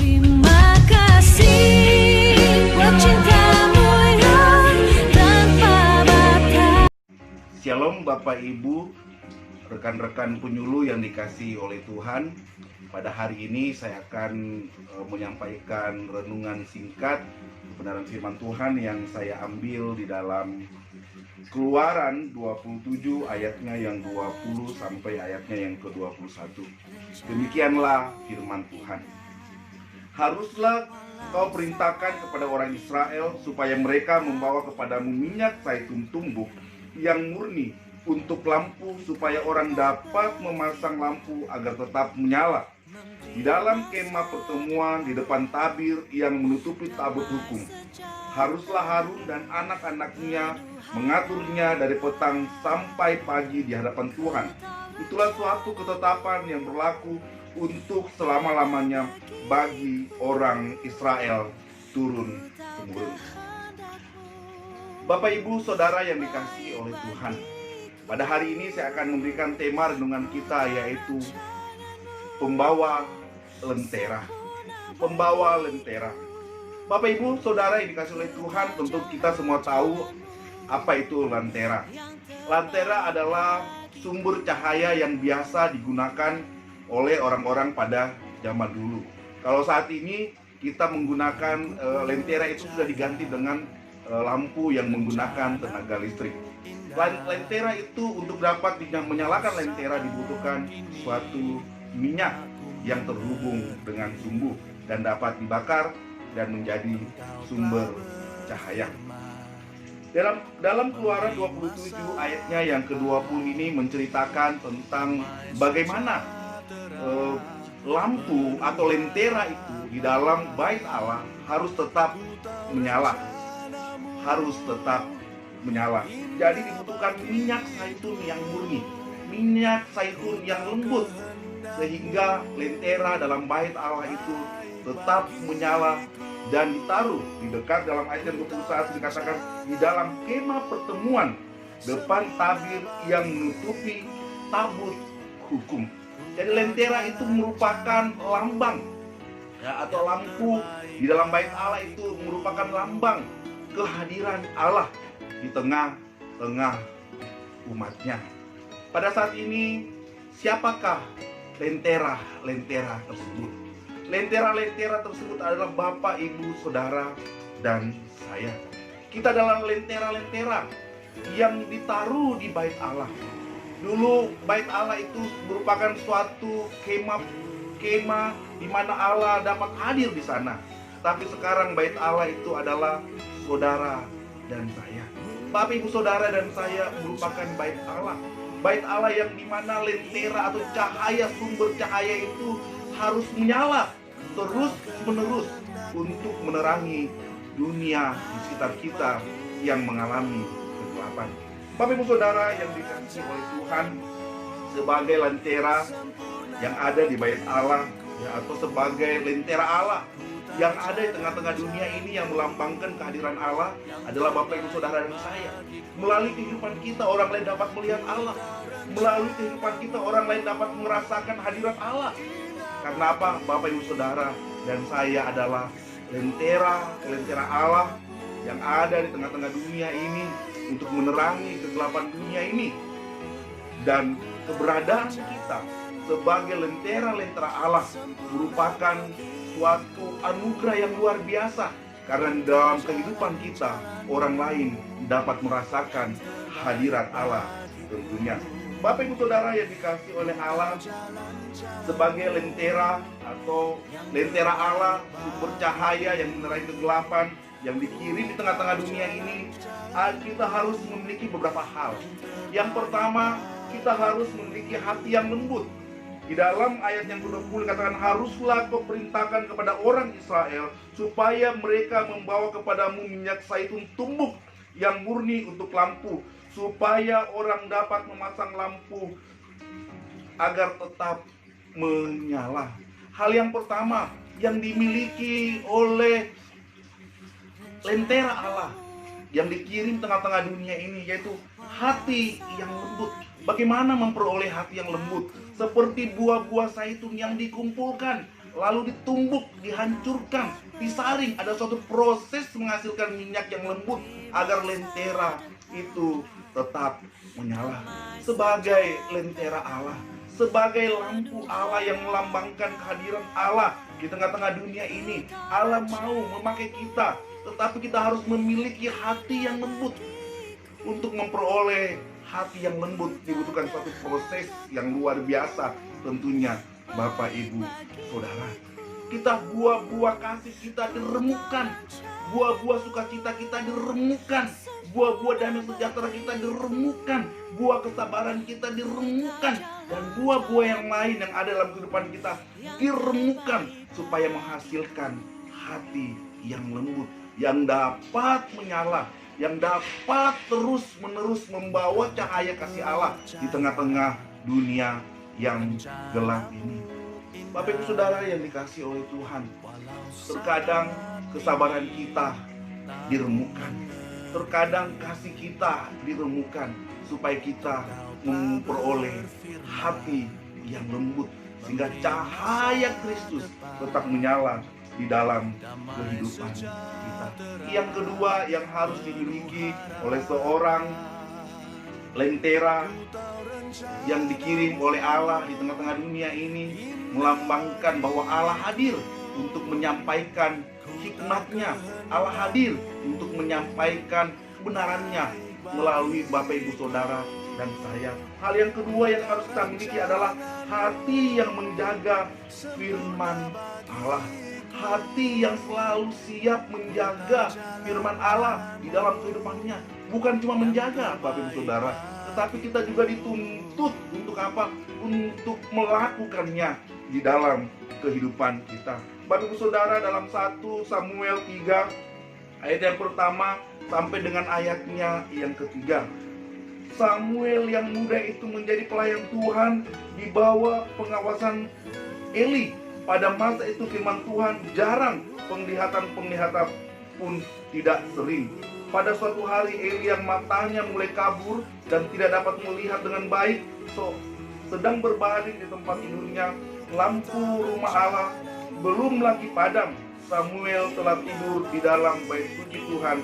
Terima kasih buat cintamu yang tanpa batas. Shalom Bapak Ibu, rekan-rekan penyuluh yang dikasihi oleh Tuhan. Pada hari ini saya akan menyampaikan renungan singkat kebenaran firman Tuhan yang saya ambil di dalam Keluaran 27 ayatnya yang 20 sampai ayatnya yang ke-21. Demikianlah firman Tuhan. Haruslah kau perintahkan kepada orang Israel supaya mereka membawa kepadamu minyak zaitun tumbuk yang murni untuk lampu, supaya orang dapat memasang lampu agar tetap menyala di dalam kemah pertemuan di depan tabir yang menutupi tabut hukum. Haruslah Harun dan anak-anaknya mengaturnya dari petang sampai pagi di hadapan Tuhan. Itulah suatu ketetapan yang berlaku untuk selama-lamanya bagi orang Israel turun-temurun. Bapak Ibu Saudara yang dikasihi oleh Tuhan, pada hari ini saya akan memberikan tema renungan kita, yaitu pembawa lentera. Pembawa lentera. Bapak Ibu Saudara yang dikasihi oleh Tuhan, tentu kita semua tahu apa itu lentera. Lentera adalah sumber cahaya yang biasa digunakan oleh orang-orang pada zaman dulu. Kalau saat ini kita menggunakan lentera itu sudah diganti dengan lampu yang menggunakan tenaga listrik. Lentera itu, untuk dapat menyalakan lentera dibutuhkan suatu minyak yang terhubung dengan sumbu dan dapat dibakar dan menjadi sumber cahaya. Dalam Keluaran 27 ayatnya yang ke-20 ini menceritakan tentang bagaimana lampu atau lentera itu di dalam bait Allah harus tetap menyala. Harus tetap menyala. Jadi dibutuhkan minyak zaitun yang murni, minyak zaitun yang lembut, sehingga lentera dalam bait Allah itu tetap menyala dan ditaruh di dekat. Dalam ayat yang 21 dikatakan di dalam kemah pertemuan depan tabir yang menutupi tabut hukum. Jadi lentera itu merupakan lambang atau lampu di dalam bait Allah itu merupakan lambang kehadiran Allah di tengah-tengah umatnya. Pada saat ini siapakah lentera-lentera tersebut? Lentera-lentera tersebut adalah Bapak, Ibu, Saudara, dan saya. Kita adalah lentera-lentera yang ditaruh di bait Allah. Dulu bait Allah itu merupakan suatu kemah di mana Allah dapat hadir di sana. Tapi sekarang bait Allah itu adalah saudara dan saya. Bapak, Ibu, Saudara, dan saya merupakan bait Allah. Bait Allah yang dimana lentera atau cahaya, sumber cahaya itu harus menyala terus menerus untuk menerangi dunia di sekitar kita yang mengalami kegelapan. Bapak, Ibu, Saudara yang dikasihi oleh Tuhan, sebagai lentera yang ada di bait Allah atau sebagai lentera Allah yang ada di tengah-tengah dunia ini yang melambangkan kehadiran Allah adalah Bapak, Ibu, Saudara, dan saya. Melalui kehidupan kita orang lain dapat melihat Allah. Melalui kehidupan kita orang lain dapat merasakan hadirat Allah. Karena apa? Bapak, Ibu, Saudara, dan saya adalah lentera Allah yang ada di tengah-tengah dunia ini untuk menerangi kegelapan dunia ini. Dan keberadaan kita sebagai lentera Allah merupakan suatu anugerah yang luar biasa, karena dalam kehidupan kita orang lain dapat merasakan hadirat Allah tentunya. Bapak, Ibu, Saudara yang dikasihi oleh Allah, sebagai lentera atau lentera Allah, sumber cahaya yang menerangi kegelapan yang dikirim di tengah-tengah dunia ini, kita harus memiliki beberapa hal. Yang pertama, kita harus memiliki hati yang lembut. Di dalam ayat yang ke-20 katakan, haruslah kau perintahkan kepada orang Israel supaya mereka membawa kepadamu minyak zaitun tumbuk yang murni untuk lampu, supaya orang dapat memasang lampu agar tetap menyala. Hal yang pertama yang dimiliki oleh lentera Allah yang dikirim tengah-tengah dunia ini, yaitu hati yang lembut. Bagaimana memperoleh hati yang lembut? Seperti buah-buah zaitun yang dikumpulkan lalu ditumbuk, dihancurkan, disaring. Ada suatu proses menghasilkan minyak yang lembut agar lentera itu tetap menyala. Sebagai lentera Allah, sebagai lampu Allah yang melambangkan kehadiran Allah di tengah-tengah dunia ini, Allah mau memakai kita, tetapi kita harus memiliki hati yang lembut. Untuk memperoleh hati yang lembut dibutuhkan suatu proses yang luar biasa tentunya, Bapak, Ibu, Saudara. Kita buah-buah kasih kita diremukkan, buah-buah sukacita kita diremukkan, buah-buah damai sejahtera kita diremukkan, buah kesabaran kita diremukkan, dan buah-buah yang lain yang ada dalam kehidupan kita diremukkan supaya menghasilkan hati yang lembut, yang dapat menyala, yang dapat terus-menerus membawa cahaya kasih Allah di tengah-tengah dunia yang gelap ini. Bapak Ibu Saudara yang dikasihi oleh Tuhan, terkadang kesabaran kita diremukkan, terkadang kasih kita diremukkan supaya kita memperoleh hati yang lembut, sehingga cahaya Kristus tetap menyala di dalam kehidupan kita. Yang kedua yang harus dimiliki oleh seorang lentera yang dikirim oleh Allah di tengah-tengah dunia ini, melambangkan bahwa Allah hadir untuk menyampaikan hikmatnya, Allah hadir untuk menyampaikan kebenarannya melalui Bapak Ibu Saudara dan saya. Hal yang kedua yang harus kita miliki adalah hati yang menjaga firman Allah. Hati yang selalu siap menjaga firman Allah di dalam kehidupannya. Bukan cuma menjaga, Bapak Ibu Saudara, tetapi kita juga dituntut untuk apa? Untuk melakukannya di dalam kehidupan kita. Bapak Ibu Saudara, dalam 1 Samuel 3 ayat yang pertama sampai dengan ayatnya yang ketiga, Samuel yang muda itu menjadi pelayan Tuhan di bawah pengawasan Eli. Pada masa itu firman Tuhan jarang, penglihatan-penglihatan pun tidak sering. Pada suatu hari Eli yang matanya mulai kabur dan tidak dapat melihat dengan baik, sedang berbaring di tempat tidurnya. Lampu rumah Allah belum lagi padam. Samuel telah tidur di dalam bait suci Tuhan,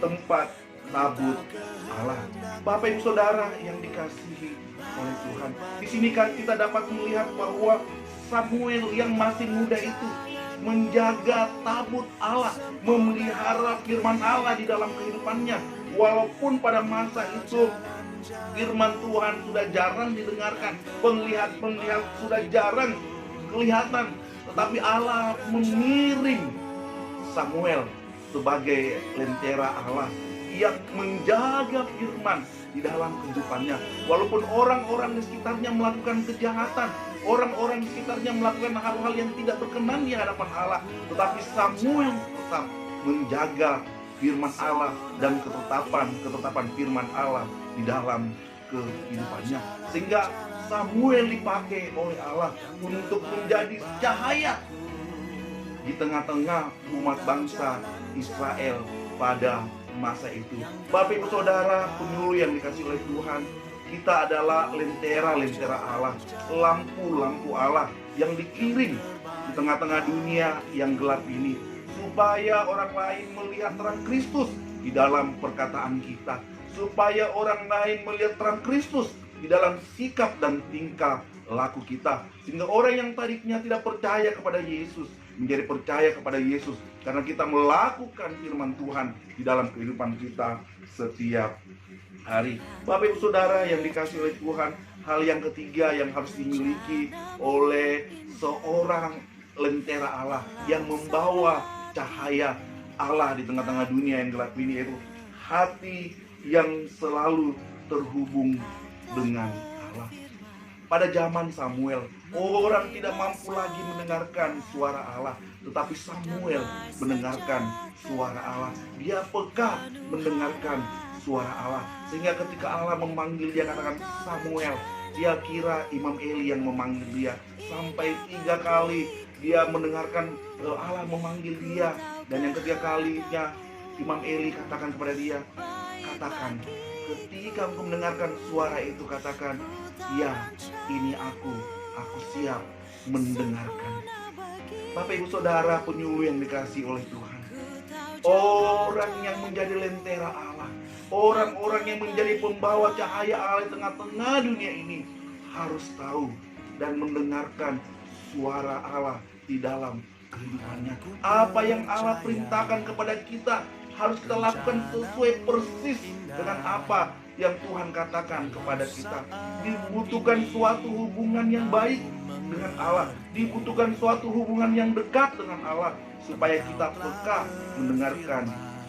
tempat tabut Allah. Bapak Ibu Saudara yang dikasihi oleh Tuhan, di sini kan kita dapat melihat bahwa Samuel yang masih muda itu menjaga tabut Allah, memelihara firman Allah di dalam kehidupannya. Walaupun pada masa itu firman Tuhan sudah jarang didengarkan, penglihat-penglihat sudah jarang kelihatan, tetapi Allah mengirim Samuel sebagai lentera Allah yang menjaga firman di dalam kehidupannya. Walaupun orang-orang di sekitarnya melakukan kejahatan, orang-orang di sekitarnya melakukan hal-hal yang tidak berkenan di hadapan Allah, tetapi Samuel tetap menjaga firman Allah dan ketetapan firman Allah di dalam kehidupannya. Sehingga Samuel dipakai oleh Allah untuk menjadi cahaya di tengah-tengah umat bangsa Israel pada masa itu. Bapak Ibu Saudara, penyuluh yang dikasih oleh Tuhan, kita adalah lentera-lentera Allah, lampu-lampu Allah yang dikirim di tengah-tengah dunia yang gelap ini, supaya orang lain melihat terang Kristus di dalam perkataan kita, supaya orang lain melihat terang Kristus di dalam sikap dan tingkah laku kita, sehingga orang yang tadinya tidak percaya kepada Yesus menjadi percaya kepada Yesus karena kita melakukan firman Tuhan di dalam kehidupan kita setiap hari. Bapak Ibu Saudara yang dikasihi oleh Tuhan, hal yang ketiga yang harus dimiliki oleh seorang lentera Allah yang membawa cahaya Allah di tengah-tengah dunia yang gelap ini, yaitu hati yang selalu terhubung dengan Allah. Pada zaman Samuel, orang tidak mampu lagi mendengarkan suara Allah, tetapi Samuel mendengarkan suara Allah. Dia peka mendengarkan suara Allah, sehingga ketika Allah memanggil dia, katakan Samuel, dia kira Imam Eli yang memanggil dia. Sampai 3 kali dia mendengarkan Allah memanggil dia, dan yang ketiga kalinya Imam Eli katakan kepada dia, katakan, ketika engkau mendengarkan suara itu, katakan, ya, ini aku siap mendengarkan. Bapak Ibu Saudara penyuluh yang dikasihi oleh Tuhan, orang yang menjadi lentera Allah, orang-orang yang menjadi pembawa cahaya Allah di tengah-tengah dunia ini harus tahu dan mendengarkan suara Allah di dalam kehidupannya. Apa yang Allah perintahkan kepada kita harus kita lakukan sesuai persis dengan apa yang Tuhan katakan kepada kita. Dibutuhkan suatu hubungan yang baik dengan Allah, dibutuhkan suatu hubungan yang dekat dengan Allah, supaya kita peka mendengarkan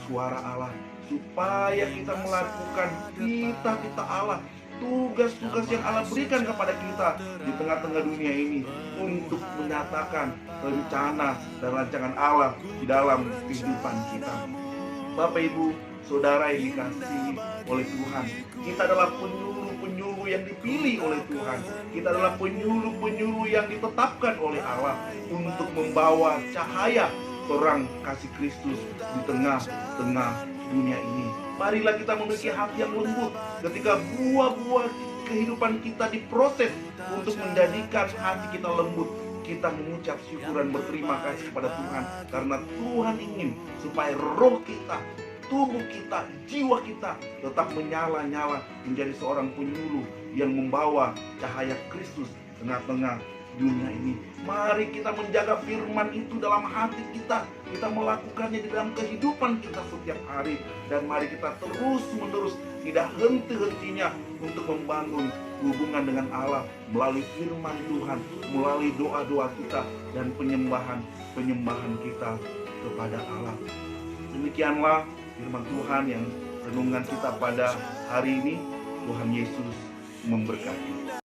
suara Allah, supaya kita melakukan cita-cita Allah, tugas-tugas yang Allah berikan kepada kita di tengah-tengah dunia ini untuk menyatakan rencana dan rancangan Allah di dalam kehidupan kita. Bapak Ibu Saudara yang dikasihi oleh Tuhan, kita adalah penyuluh-penyuluh yang dipilih oleh Tuhan. Kita adalah penyuluh-penyuluh yang ditetapkan oleh Allah untuk membawa cahaya terang kasih Kristus di tengah-tengah dunia ini. Marilah kita memiliki hati yang lembut ketika buah-buah kehidupan kita diproses untuk menjadikan hati kita lembut. Kita mengucap syukur dan berterima kasih kepada Tuhan, karena Tuhan ingin supaya roh kita, tubuh kita, jiwa kita tetap menyala-nyala menjadi seorang penyuluh yang membawa cahaya Kristus tengah-tengah dunia ini. Mari kita menjaga firman itu dalam hati kita, kita melakukannya di dalam kehidupan kita setiap hari, dan mari kita terus-menerus tidak henti-hentinya untuk membangun hubungan dengan Allah melalui firman Tuhan, melalui doa-doa kita dan penyembahan kita kepada Allah. Demikianlah firman Tuhan yang renungan kita pada hari ini. Tuhan Yesus memberkati.